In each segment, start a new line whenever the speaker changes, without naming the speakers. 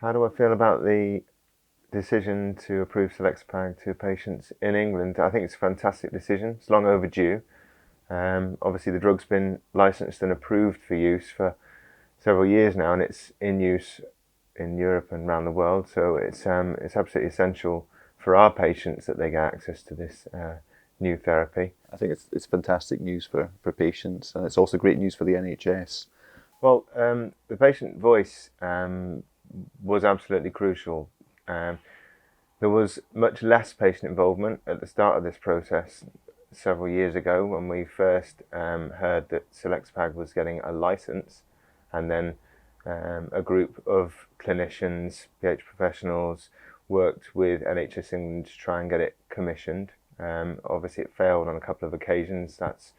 How do I feel about the decision to approve Selexipag to patients in England? I think it's a fantastic decision. It's long overdue. Obviously, the drug's been licensed and approved for use for several years now, and it's in use in Europe and around the world. So it's absolutely essential for our patients that they get access to this new therapy.
I think it's fantastic news for patients, and it's also great news for the NHS.
Well, the patient voice was absolutely crucial. There was much less patient involvement at the start of this process several years ago when we first heard that Selexipag was getting a license, and then a group of clinicians, PH professionals, worked with NHS England to try and get it commissioned. Obviously, it failed on a couple of occasions. That's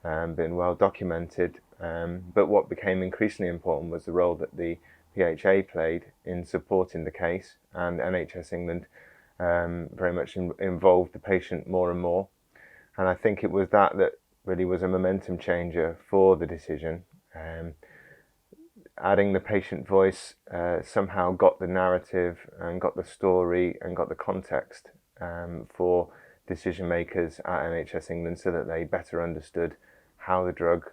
been well documented. But what became increasingly important was the role that the PHA played in supporting the case, and NHS England very much involved the patient more and more. And I think it was that really was a momentum changer for the decision. Adding the patient voice somehow got the narrative and got the story and got the context for decision makers at NHS England so that they better understood how the drug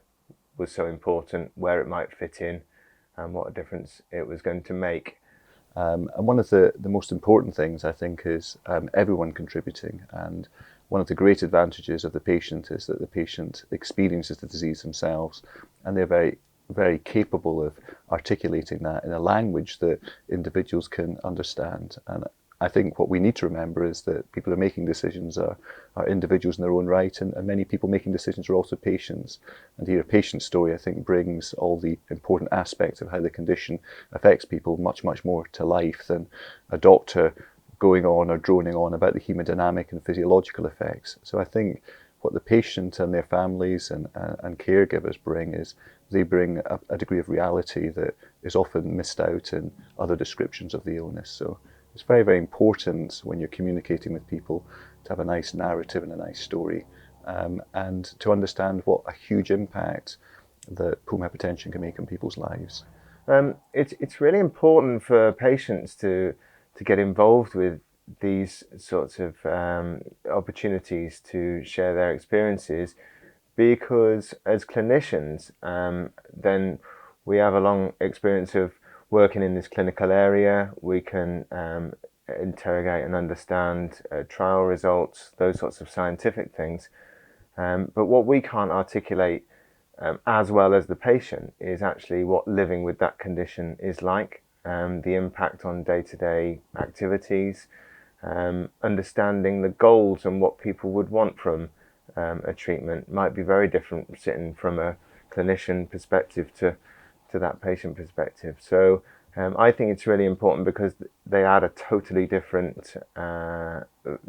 was so important, where it might fit in, and what a difference it was going to make.
And one of the most important things, I think, is everyone contributing. And one of the great advantages of the patient is that the patient experiences the disease themselves, and they're very, very capable of articulating that in a language that individuals can understand. And I think what we need to remember is that people who are making decisions are individuals in their own right, and many people making decisions are also patients. And here, a patient story, I think, brings all the important aspects of how the condition affects people much, much more to life than a doctor going on or droning on about the hemodynamic and physiological effects. So I think what the patient and their families and caregivers bring is they bring a degree of reality that is often missed out in other descriptions of the illness. So it's very, very important when you're communicating with people to have a nice narrative and a nice story, and to understand what a huge impact that pulmonary hypertension can make on people's lives.
It's really important for patients to get involved with these sorts of opportunities to share their experiences, because as clinicians, then we have a long experience of working in this clinical area. We can interrogate and understand trial results, those sorts of scientific things. But what we can't articulate as well as the patient is actually what living with that condition is like, the impact on day-to-day activities, understanding the goals and what people would want from a treatment might be very different sitting from a clinician perspective to that patient perspective. So I think it's really important because they add a totally different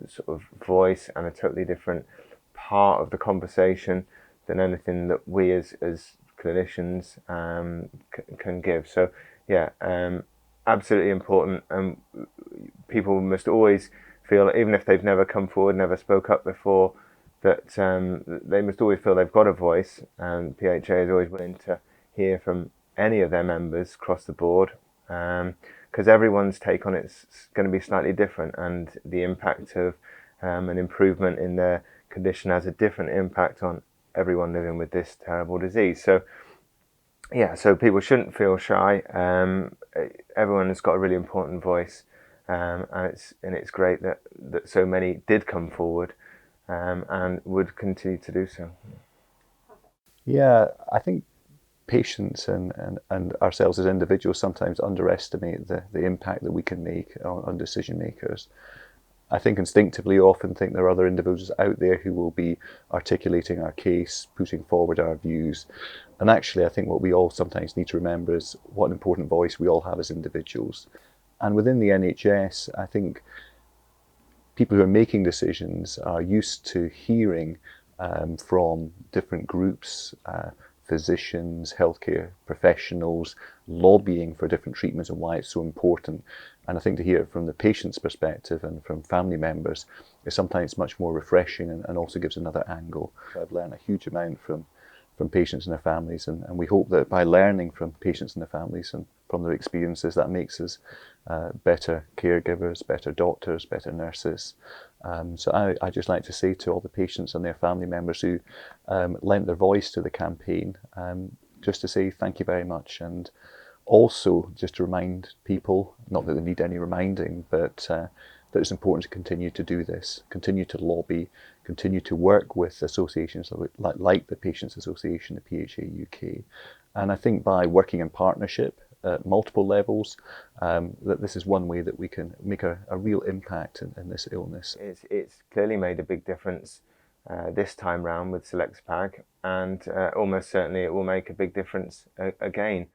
sort of voice and a totally different part of the conversation than anything that we as clinicians can give. So yeah, absolutely important. And people must always feel, even if they've never come forward, never spoke up before, that they must always feel they've got a voice, and PHA is always willing to hear from any of their members across the board, because everyone's take on it's going to be slightly different, and the impact of an improvement in their condition has a different impact on everyone living with this terrible disease. So yeah, so people shouldn't feel shy. Everyone has got a really important voice, and it's great that so many did come forward and would continue to do so.
Yeah, I think patients and ourselves as individuals sometimes underestimate the impact that we can make on decision makers. I think instinctively you often think there are other individuals out there who will be articulating our case, putting forward our views. And actually, I think what we all sometimes need to remember is what an important voice we all have as individuals. And within the NHS, I think people who are making decisions are used to hearing from different groups, physicians, healthcare professionals, lobbying for different treatments and why it's so important. And I think to hear it from the patient's perspective and from family members is sometimes much more refreshing and also gives another angle. I've learned a huge amount from from patients and their families, and we hope that by learning from patients and their families and from their experiences, that makes us better caregivers, better doctors, better nurses. So I just like to say to all the patients and their family members who lent their voice to the campaign, just to say thank you very much, and also just to remind people, not that they need any reminding, but that it's important to continue to do this, continue to lobby, continue to work with associations like the Patients Association, the PHA UK. And I think by working in partnership at multiple levels, that this is one way that we can make a real impact in this illness.
It's clearly made a big difference this time round with Selexipag, and almost certainly it will make a big difference again.